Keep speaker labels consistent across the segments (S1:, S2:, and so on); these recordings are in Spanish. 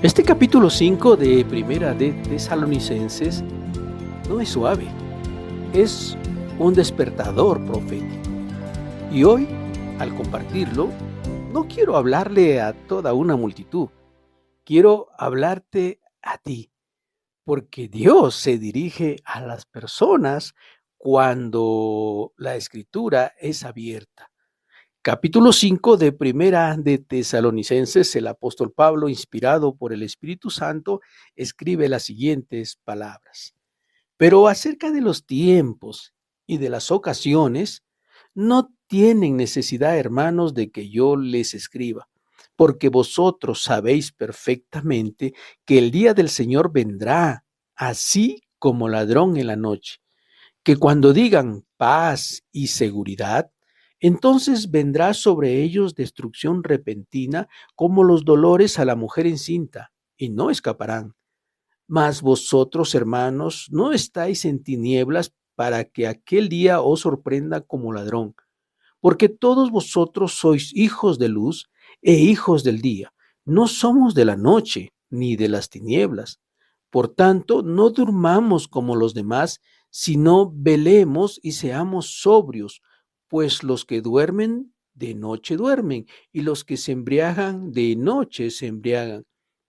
S1: Este capítulo 5 de Primera de Tesalonicenses no es suave, es un despertador profético. Y hoy, al compartirlo, no quiero hablarle a toda una multitud, quiero hablarte a ti, porque Dios se dirige a las personas cuando la escritura es abierta. Capítulo 5 de Primera de Tesalonicenses, el apóstol Pablo, inspirado por el Espíritu Santo, escribe las siguientes palabras. Pero acerca de los tiempos y de las ocasiones, no tienen necesidad, hermanos, de que yo les escriba, porque vosotros sabéis perfectamente que el día del Señor vendrá, así como ladrón en la noche, que cuando digan paz y seguridad, entonces vendrá sobre ellos destrucción repentina como los dolores a la mujer encinta, y no escaparán. Mas vosotros, hermanos, no estáis en tinieblas para que aquel día os sorprenda como ladrón, porque todos vosotros sois hijos de luz e hijos del día. No somos de la noche ni de las tinieblas. Por tanto, no durmamos como los demás, sino velemos y seamos sobrios, pues los que duermen de noche duermen, y los que se embriagan de noche se embriagan.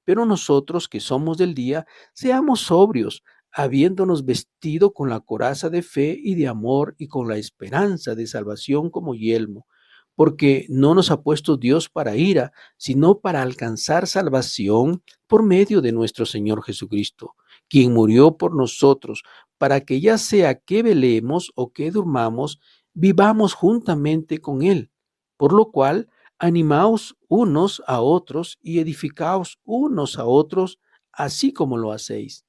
S1: Pero nosotros que somos del día, seamos sobrios, habiéndonos vestido con la coraza de fe y de amor y con la esperanza de salvación como yelmo, porque no nos ha puesto Dios para ira, sino para alcanzar salvación por medio de nuestro Señor Jesucristo, quien murió por nosotros, para que ya sea que velemos o que durmamos, vivamos juntamente con Él. Por lo cual, animaos unos a otros y edificaos unos a otros, así como lo hacéis.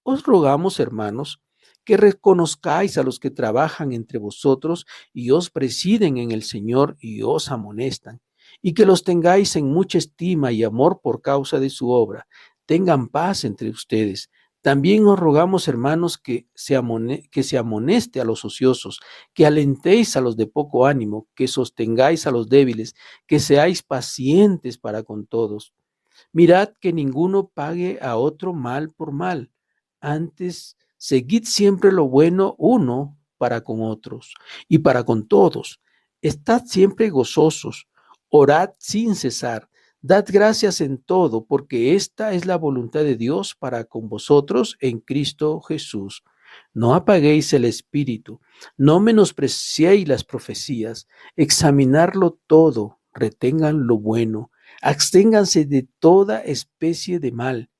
S1: Os rogamos, hermanos, que reconozcáis a los que trabajan entre vosotros y os presiden en el Señor y os amonestan, y que los tengáis en mucha estima y amor por causa de su obra. Tengan paz entre ustedes. También os rogamos, hermanos, que se amoneste a los ociosos, que alentéis a los de poco ánimo, que sostengáis a los débiles, que seáis pacientes para con todos. Mirad que ninguno pague a otro mal por mal. Antes, seguid siempre lo bueno uno para con otros y para con todos. Estad siempre gozosos, orad sin cesar, dad gracias en todo, porque esta es la voluntad de Dios para con vosotros en Cristo Jesús. No apaguéis el espíritu, no menospreciéis las profecías, examinarlo todo, retengan lo bueno, absténganse de toda especie de mal,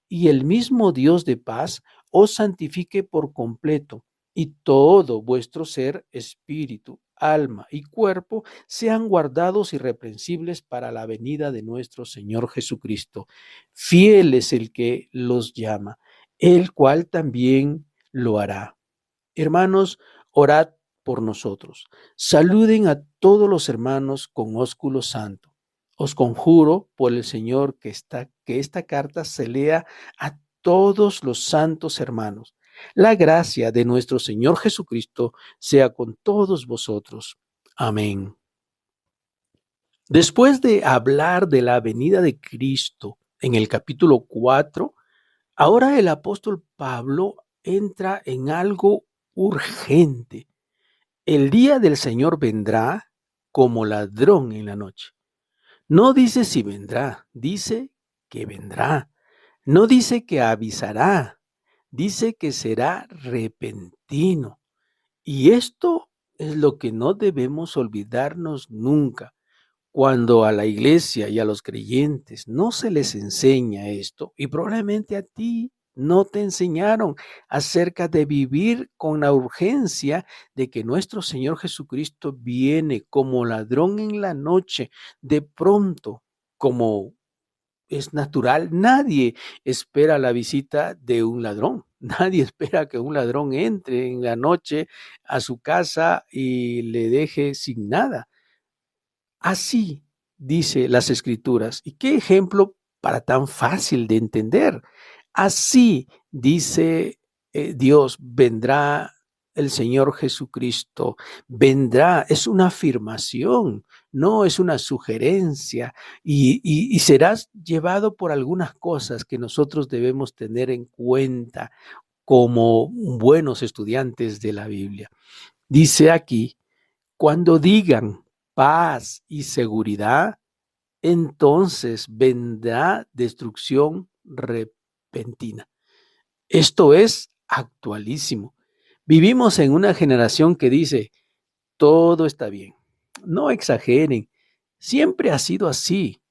S1: y el mismo Dios de paz os santifique por completo, y todo vuestro ser, espíritu, alma y cuerpo sean guardados irreprensibles para la venida de nuestro Señor Jesucristo. Fiel es el que los llama, el cual también lo hará. Hermanos, orad por nosotros. Saluden a todos los hermanos con ósculo santo. Os conjuro por el Señor que esta carta se lea a todos los santos hermanos. La gracia de nuestro Señor Jesucristo sea con todos vosotros. Amén. Después de hablar de la venida de Cristo en el capítulo 4, ahora el apóstol Pablo entra en algo urgente. El día del Señor vendrá como ladrón en la noche. No dice si vendrá, dice que vendrá. No dice que avisará, dice que será repentino. Y esto es lo que no debemos olvidarnos nunca. Cuando a la iglesia y a los creyentes no se les enseña esto, y probablemente a ti no te enseñaron acerca de vivir con la urgencia de que nuestro Señor Jesucristo viene como ladrón en la noche, de pronto, como es natural, nadie espera la visita de un ladrón. Nadie espera que un ladrón entre en la noche a su casa y le deje sin nada. Así dice las Escrituras. ¿Y qué ejemplo para tan fácil de entender? Así dice Dios, vendrá el Señor Jesucristo, vendrá, es una afirmación, no es una sugerencia y serás llevado por algunas cosas que nosotros debemos tener en cuenta como buenos estudiantes de la Biblia. Dice aquí, cuando digan paz y seguridad, entonces vendrá destrucción repentina. Esto es actualísimo. Vivimos en una generación que dice, todo está bien. No exageren, siempre ha sido así.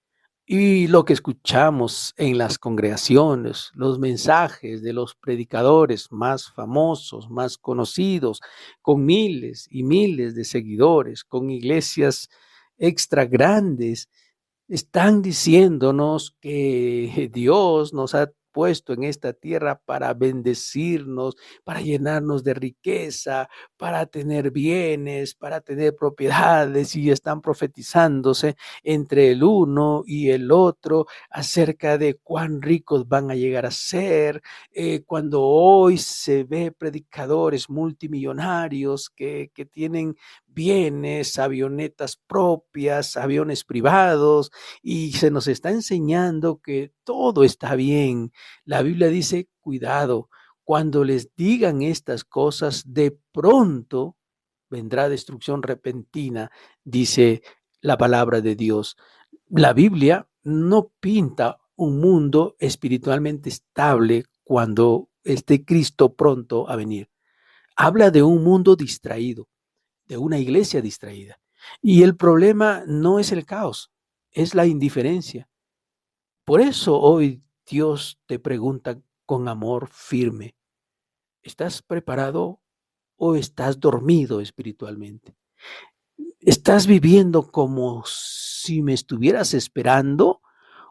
S1: Y lo que escuchamos en las congregaciones, los mensajes de los predicadores más famosos, más conocidos, con miles y miles de seguidores, con iglesias extra grandes, están diciéndonos que Dios nos ha puesto en esta tierra para bendecirnos, para llenarnos de riqueza, para tener bienes, para tener propiedades, y están profetizándose entre el uno y el otro acerca de cuán ricos van a llegar a ser. Cuando hoy se ve predicadores multimillonarios que tienen bienes, avionetas propias, aviones privados, y se nos está enseñando que todo está bien. La Biblia dice, cuidado, cuando les digan estas cosas, de pronto vendrá destrucción repentina, dice la palabra de Dios. La Biblia no pinta un mundo espiritualmente estable cuando esté Cristo pronto a venir. Habla de un mundo distraído, de una iglesia distraída. Y el problema no es el caos, es la indiferencia. Por eso hoy Dios te pregunta con amor firme, ¿estás preparado o estás dormido espiritualmente? ¿Estás viviendo como si me estuvieras esperando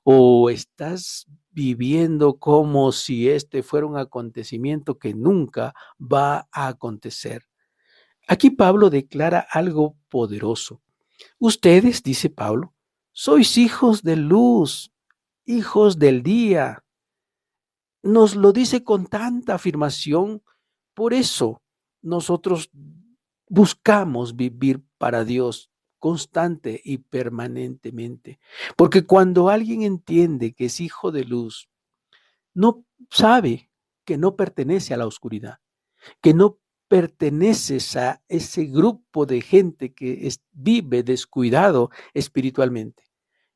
S1: o estás viviendo como si este fuera un acontecimiento que nunca va a acontecer? Aquí Pablo declara algo poderoso. Ustedes, dice Pablo, sois hijos de luz, hijos del día. Nos lo dice con tanta afirmación. Por eso nosotros buscamos vivir para Dios constante y permanentemente. Porque cuando alguien entiende que es hijo de luz, no sabe que no pertenece a la oscuridad, que no perteneces a ese grupo de gente que vive descuidado espiritualmente,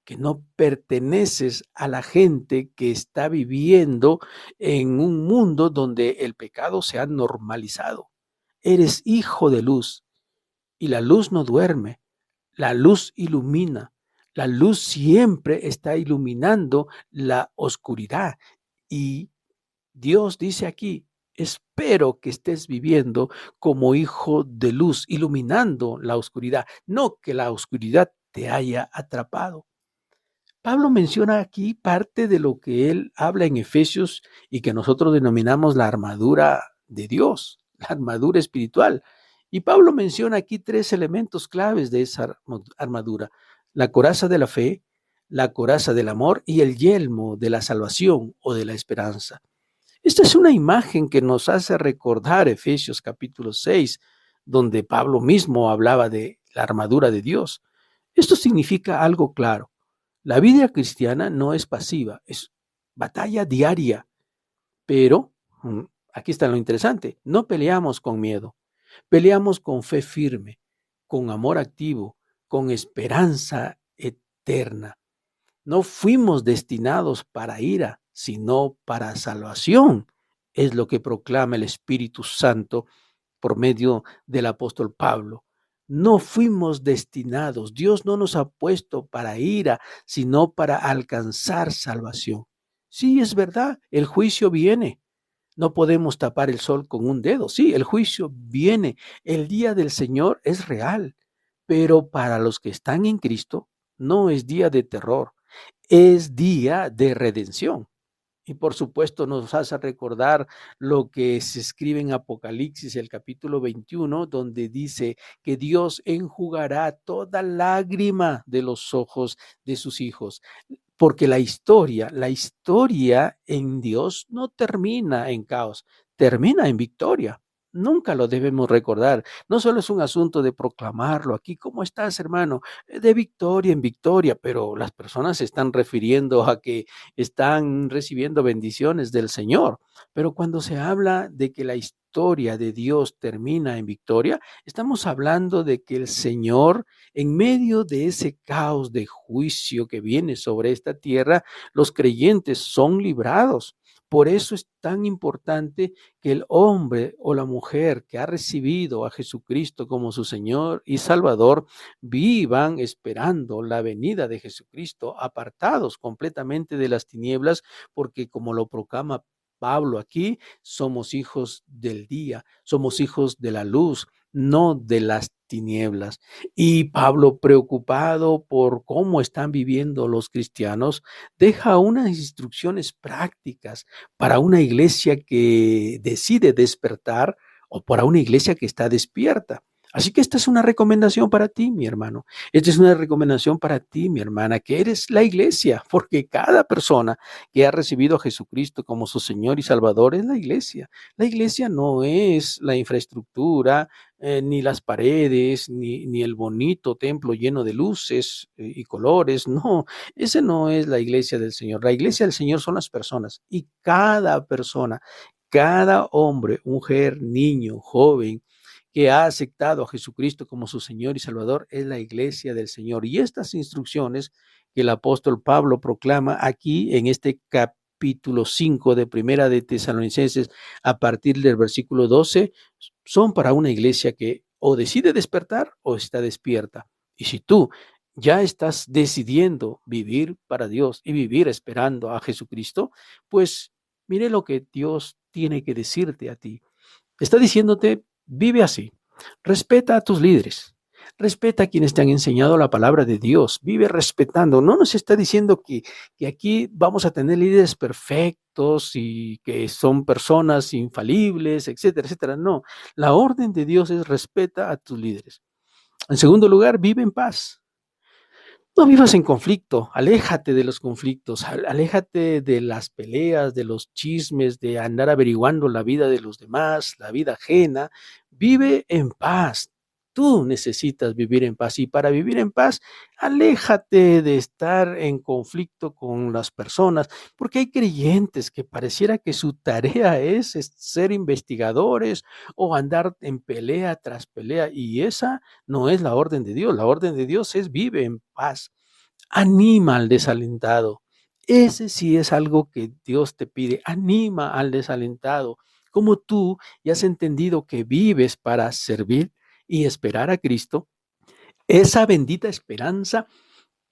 S1: que no perteneces a la gente que está viviendo en un mundo donde el pecado se ha normalizado. Eres hijo de luz y la luz no duerme, la luz ilumina, la luz siempre está iluminando la oscuridad. Y Dios dice aquí, espero que estés viviendo como hijo de luz, iluminando la oscuridad, no que la oscuridad te haya atrapado. Pablo menciona aquí parte de lo que él habla en Efesios y que nosotros denominamos la armadura de Dios, la armadura espiritual. Y Pablo menciona aquí tres elementos claves de esa armadura: la coraza de la fe, la coraza del amor y el yelmo de la salvación o de la esperanza. Esta es una imagen que nos hace recordar Efesios capítulo 6, donde Pablo mismo hablaba de la armadura de Dios. Esto significa algo claro. La vida cristiana no es pasiva, es batalla diaria, pero aquí está lo interesante, no peleamos con miedo, peleamos con fe firme, con amor activo, con esperanza eterna. No fuimos destinados para ira, sino para salvación. Es lo que proclama el Espíritu Santo por medio del apóstol Pablo. No fuimos destinados, Dios no nos ha puesto para ira, sino para alcanzar salvación. Sí, es verdad, el juicio viene. No podemos tapar el sol con un dedo. Sí, el juicio viene. El día del Señor es real, pero para los que están en Cristo no es día de terror, es día de redención. Y por supuesto nos hace recordar lo que se escribe en Apocalipsis, el capítulo 21, donde dice que Dios enjugará toda lágrima de los ojos de sus hijos. Porque la historia en Dios no termina en caos, termina en victoria. Nunca lo debemos recordar. No solo es un asunto de proclamarlo aquí, ¿cómo estás, hermano? De victoria en victoria, pero las personas se están refiriendo a que están recibiendo bendiciones del Señor. Pero cuando se habla de que la historia de Dios termina en victoria, estamos hablando de que el Señor, en medio de ese caos de juicio que viene sobre esta tierra, los creyentes son librados. Por eso es tan importante que el hombre o la mujer que ha recibido a Jesucristo como su Señor y Salvador vivan esperando la venida de Jesucristo, apartados completamente de las tinieblas, porque como lo proclama Pablo aquí, somos hijos del día, somos hijos de la luz, no de las tinieblas. Y Pablo, preocupado por cómo están viviendo los cristianos, deja unas instrucciones prácticas para una iglesia que decide despertar o para una iglesia que está despierta. Así que esta es una recomendación para ti, mi hermano. Esta es una recomendación para ti, mi hermana, que eres la iglesia, porque cada persona que ha recibido a Jesucristo como su Señor y Salvador es la iglesia. La iglesia no es la infraestructura, ni las paredes, ni el bonito templo lleno de luces y colores. No, ese no es la iglesia del Señor. La iglesia del Señor son las personas y cada persona, cada hombre, mujer, niño, joven que ha aceptado a Jesucristo como su Señor y Salvador es la iglesia del Señor. Y estas instrucciones que el apóstol Pablo proclama aquí en este capítulo 5 de Primera de Tesalonicenses a partir del versículo 12 son para una iglesia que o decide despertar o está despierta. Y si tú ya estás decidiendo vivir para Dios y vivir esperando a Jesucristo, pues mire lo que Dios tiene que decirte a ti. Está diciéndote, vive así, respeta a tus líderes, respeta a quienes te han enseñado la palabra de Dios, vive respetando. No nos está diciendo que aquí vamos a tener líderes perfectos y que son personas infalibles, etcétera, etcétera. No, la orden de Dios es respeta a tus líderes. En segundo lugar, vive en paz. No vivas en conflicto, aléjate de los conflictos, aléjate de las peleas, de los chismes, de andar averiguando la vida de los demás, la vida ajena. Vive en paz. Tú necesitas vivir en paz y para vivir en paz, aléjate de estar en conflicto con las personas, porque hay creyentes que pareciera que su tarea es ser investigadores o andar en pelea tras pelea y esa no es la orden de Dios. La orden de Dios es vive en paz. Anima al desalentado. Ese sí es algo que Dios te pide. Anima al desalentado. Como tú ya has entendido que vives para servir y esperar a Cristo, esa bendita esperanza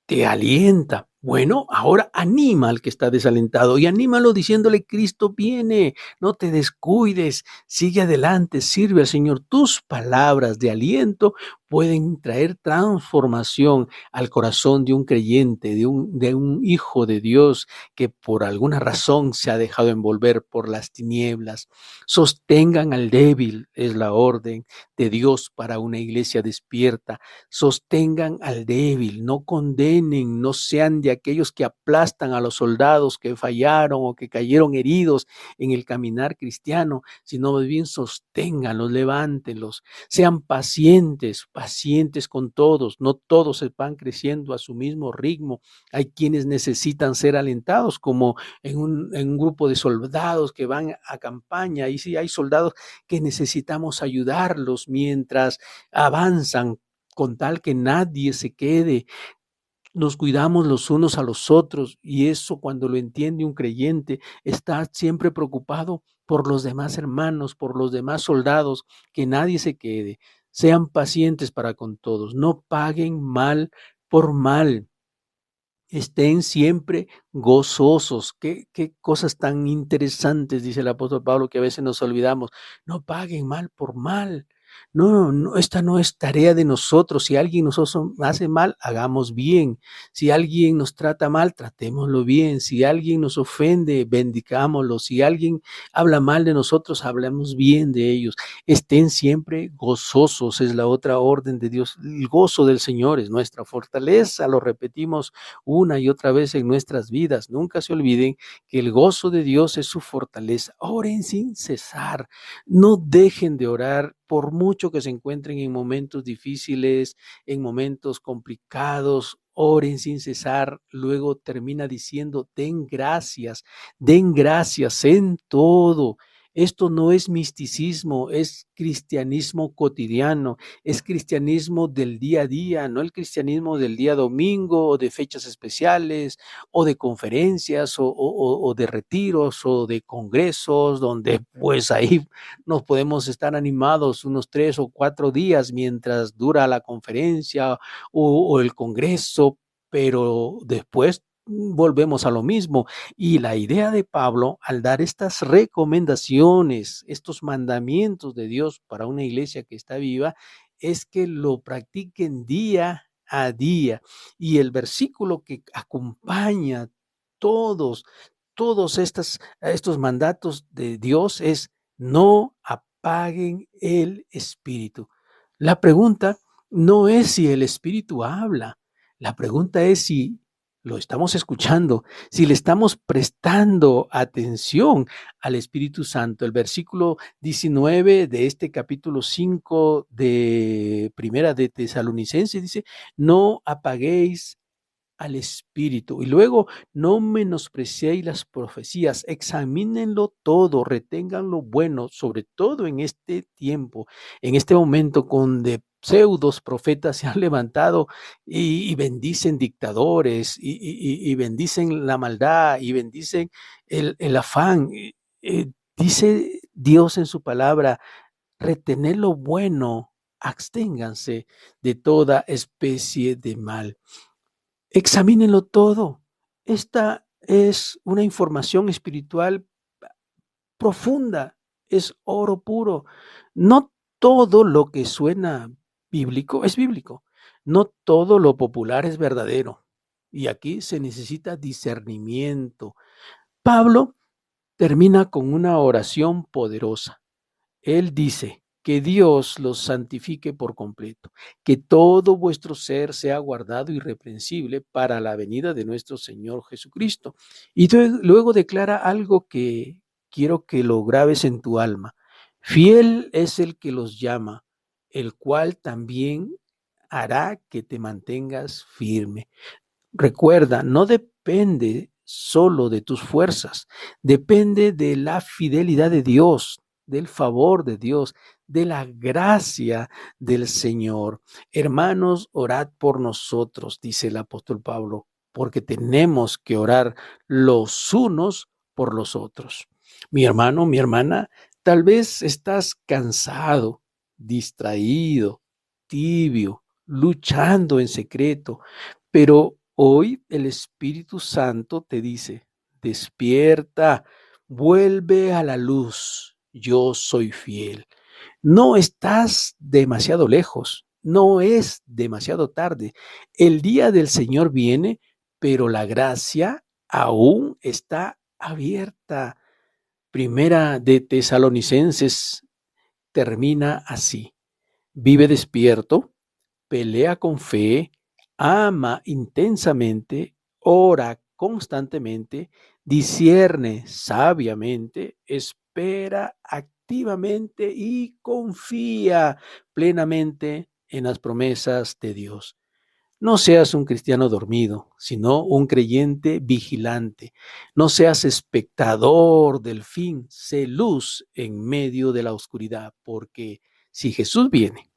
S1: te alienta. Bueno, ahora anima al que está desalentado y anímalo diciéndole, Cristo viene, no te descuides, sigue adelante, sirve al Señor. Tus palabras de aliento pueden traer transformación al corazón de un creyente, de un hijo de Dios que por alguna razón se ha dejado envolver por las tinieblas. Sostengan al débil, es la orden de Dios para una iglesia despierta. Sostengan al débil, no condenen, no sean de aquellos que aplastan a los soldados que fallaron o que cayeron heridos en el caminar cristiano, sino más bien sosténganlos, levántenlos, sean pacientes, pacientes con todos, no todos se van creciendo a su mismo ritmo. Hay quienes necesitan ser alentados, como en un grupo de soldados que van a campaña, y sí hay soldados que necesitamos ayudarlos mientras avanzan con tal que nadie se quede. Nos cuidamos los unos a los otros y eso cuando lo entiende un creyente está siempre preocupado por los demás hermanos, por los demás soldados, que nadie se quede. Sean pacientes para con todos, no paguen mal por mal. Estén siempre gozosos. Qué cosas tan interesantes, dice el apóstol Pablo, que a veces nos olvidamos. No paguen mal por mal. No, no, esta no es tarea de nosotros. Si alguien nos hace mal, hagamos bien. Si alguien nos trata mal, tratémoslo bien. Si alguien nos ofende, bendicámoslo. Si alguien habla mal de nosotros, hablemos bien de ellos. Estén siempre gozosos, es la otra orden de Dios. El gozo del Señor es nuestra fortaleza, lo repetimos una y otra vez en nuestras vidas. Nunca se olviden que el gozo de Dios es su fortaleza. Oren sin cesar. No dejen de orar por mucho que se encuentren en momentos difíciles, en momentos complicados. Oren sin cesar. Luego termina diciendo, den gracias en todo. Esto no es misticismo, es cristianismo cotidiano, es cristianismo del día a día, no el cristianismo del día domingo o de fechas especiales o de conferencias o de retiros o de congresos donde pues ahí nos podemos estar animados unos 3 o 4 días mientras dura la conferencia o el congreso, pero después volvemos a lo mismo. Y la idea de Pablo al dar estas recomendaciones, estos mandamientos de Dios para una iglesia que está viva, es que lo practiquen día a día. Y el versículo que acompaña todos, estos mandatos de Dios es: no apaguen el espíritu. La pregunta no es si el espíritu habla, la pregunta es si lo estamos escuchando, si le estamos prestando atención al Espíritu Santo. El versículo 19 de este capítulo 5 de Primera de Tesalonicenses dice: no apaguéis al espíritu. Y luego, no menospreciéis las profecías, examínenlo todo, retengan lo bueno, sobre todo en este tiempo, en este momento donde pseudos profetas se han levantado y bendicen dictadores y bendicen la maldad y bendicen el afán. Dice Dios en su palabra: retener lo bueno, absténganse de toda especie de mal. Examínenlo todo. Esta es una información espiritual profunda, es oro puro. No todo lo que suena bíblico es bíblico. No todo lo popular es verdadero. Y aquí se necesita discernimiento. Pablo termina con una oración poderosa. Él dice: que Dios los santifique por completo, que todo vuestro ser sea guardado irreprensible para la venida de nuestro Señor Jesucristo. Y luego declara algo que quiero que lo grabes en tu alma. Fiel es el que los llama, el cual también hará que te mantengas firme. Recuerda, no depende solo de tus fuerzas, depende de la fidelidad de Dios, del favor de Dios, de la gracia del Señor. Hermanos, orad por nosotros, dice el apóstol Pablo, porque tenemos que orar los unos por los otros. Mi hermano, mi hermana, tal vez estás cansado, distraído, tibio, luchando en secreto, pero hoy el Espíritu Santo te dice: despierta, vuelve a la luz, yo soy fiel. No estás demasiado lejos, no es demasiado tarde. El día del Señor viene, pero la gracia aún está abierta. Primera de Tesalonicenses termina así: vive despierto, pelea con fe, ama intensamente, ora constantemente, discierne sabiamente, espera activamente y confía plenamente en las promesas de Dios. No seas un cristiano dormido, sino un creyente vigilante. No seas espectador del fin, sé luz en medio de la oscuridad, porque si Jesús viene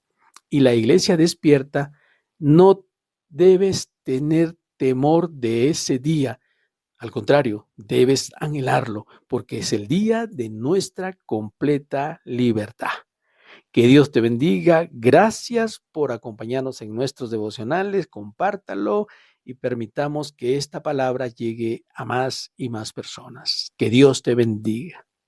S1: y la iglesia despierta, no debes tener temor de ese día. Al contrario, debes anhelarlo, porque es el día de nuestra completa libertad. Que Dios te bendiga. Gracias por acompañarnos en nuestros devocionales. Compártalo y permitamos que esta palabra llegue a más y más personas. Que Dios te bendiga.